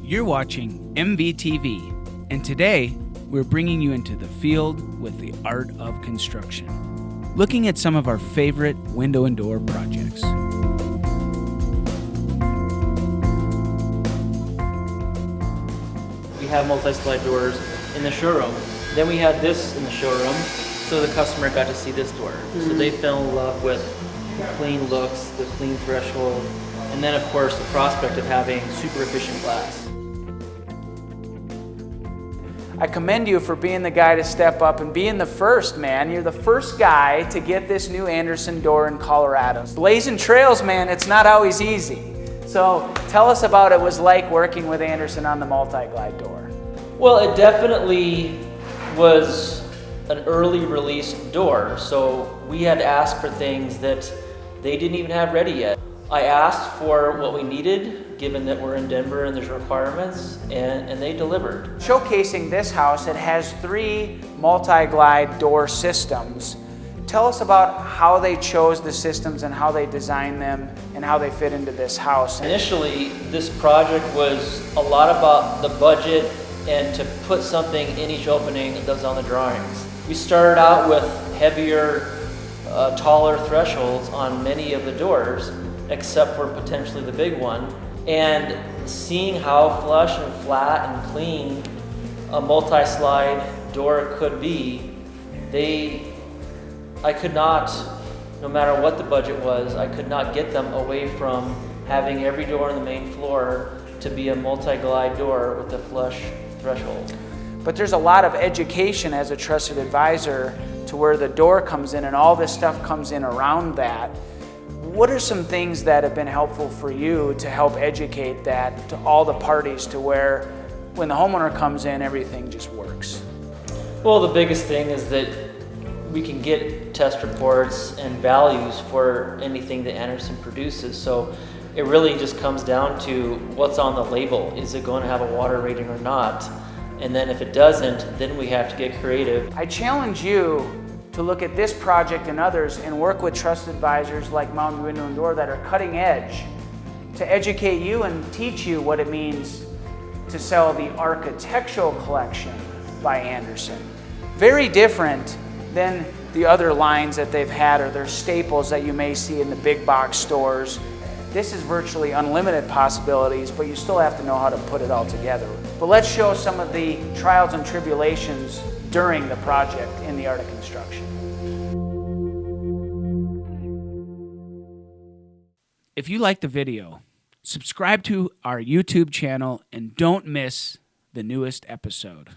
You're watching MVTV, and today we're bringing you into the field with the art of construction, looking at some of our favorite window and door projects. We have multi-slide doors in the showroom. Then we had this in the showroom, so the customer got to see this door. So they fell in love with the clean looks, the clean threshold, and then of course the prospect of having super efficient glass. I commend you for being the guy to step up and being the first, man. You're the first guy to get this new Andersen door in Colorado. Blazing trails, man, it's not always easy. So tell us about it was like working with Andersen on the MultiGlide door. Well, it definitely was an early release door, so we had to ask for things that they didn't even have ready yet. I asked for what we needed, given that we're in Denver and there's requirements, and they delivered. Showcasing this house, it has 3 MultiGlide door systems. Tell us about how they chose the systems and how they designed them and how they fit into this house. Initially, this project was a lot about the budget and to put something in each opening that was on the drawings. We started out with heavier, taller thresholds on many of the doors, except for potentially the big one. And seeing how flush and flat and clean a multi-slide door could be, I could not, no matter what the budget was, I could not get them away from having every door on the main floor to be a multi-glide door with a flush threshold. But there's a lot of education as a trusted advisor to where the door comes in and all this stuff comes in around that. What are some things that have been helpful for you to help educate that to all the parties to where when the homeowner comes in, everything just works? Well, the biggest thing is that we can get test reports and values for anything that Andersen produces. So it really just comes down to what's on the label. Is it going to have a water rating or not? And then if it doesn't, then we have to get creative. I challenge you to look at this project and others and work with trusted advisors like Mountain Window and Door that are cutting edge to educate you and teach you what it means to sell the architectural collection by Andersen. Very different than the other lines that they've had or their staples that you may see in the big box stores. This is virtually unlimited possibilities, but you still have to know how to put it all together. But let's show some of the trials and tribulations during the project in the art of construction. If you like the video, subscribe to our YouTube channel and don't miss the newest episode.